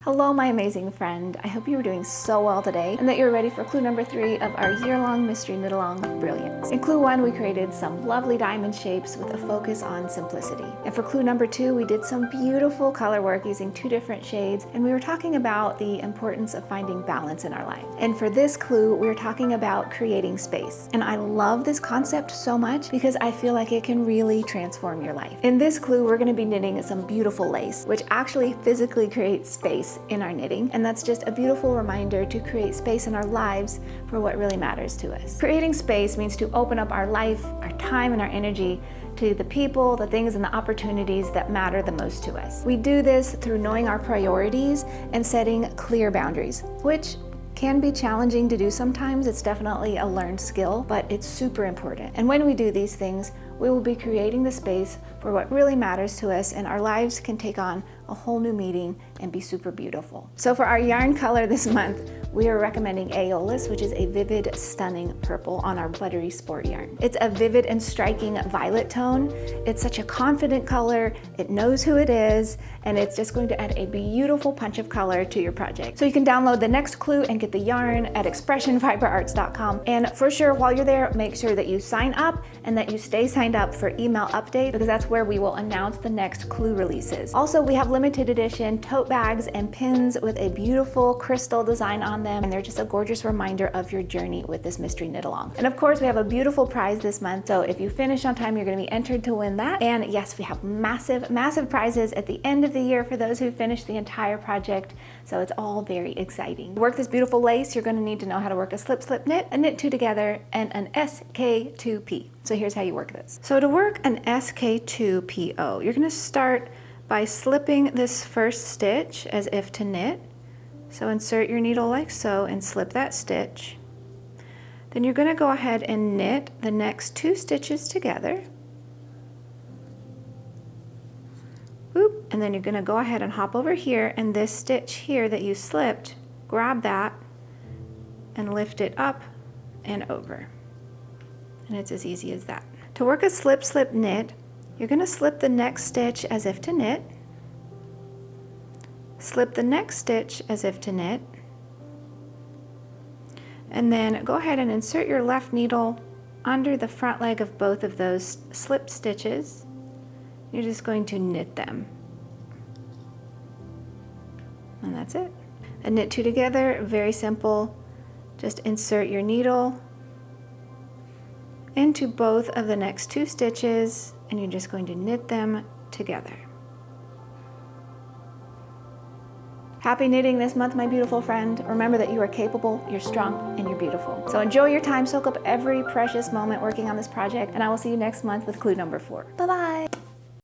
Hello, my amazing friend. I hope you are doing so well today and that you're ready for clue number 3 of our year-long mystery knit-along, Brilliance. In clue 1, we created some lovely diamond shapes with a focus on simplicity. And for clue number 2, we did some beautiful color work using 2 different shades, and we were talking about the importance of finding balance in our life. And for this clue, we were talking about creating space. And I love this concept so much because I feel like it can really transform your life. In this clue, we're going to be knitting some beautiful lace, which actually physically creates space in our knitting, and that's just a beautiful reminder to create space in our lives for what really matters to us. Creating space means to open up our life, our time, and our energy to the people, the things, and the opportunities that matter the most to us. We do this through knowing our priorities and setting clear boundaries, which can be challenging to do sometimes. It's definitely a learned skill, but it's super important. And when we do these things, we will be creating the space for what really matters to us, and our lives can take on a whole new meaning and be super beautiful. So for our yarn color this month, we are recommending Aeolus, which is a vivid, stunning purple on our Buttery Sport yarn. It's a vivid and striking violet tone. It's such a confident color, it knows who it is, and it's just going to add a beautiful punch of color to your project. So you can download the next clue and get the yarn at expressionfiberarts.com. And for sure, while you're there, make sure that you sign up and that you stay signed up for email update, because that's where we will announce the next clue releases. Also, we have limited edition tote bags and pins with a beautiful crystal design on them, and they're just a gorgeous reminder of your journey with this mystery knit along. And of course, we have a beautiful prize this month, so if you finish on time, you're going to be entered to win that. And yes, we have massive prizes at the end of the year for those who finish the entire project, so it's all very exciting. To work this beautiful lace, you're going to need to know how to work a slip slip knit, a knit 2 together, and an SK2P. So here's how you work this. So to work an SK2PO, you're going to start by slipping this first stitch as if to knit. So insert your needle like so and slip that stitch. Then you're going to go ahead and knit the next 2 stitches together. Boop. And then you're going to go ahead and hop over here, and this stitch here that you slipped, grab that and lift it up and over. And it's as easy as that. To work a slip slip knit, you're going to slip the next stitch as if to knit, slip the next stitch as if to knit, and then go ahead and insert your left needle under the front leg of both of those slip stitches. You're just going to knit them. And that's it. And knit 2 together, very simple. Just insert your needle into both of the next 2 stitches, and you're just going to knit them together. Happy knitting this month, my beautiful friend. Remember that you are capable, you're strong, and you're beautiful. So enjoy your time, soak up every precious moment working on this project, and I will see you next month with clue number 4. Bye-bye.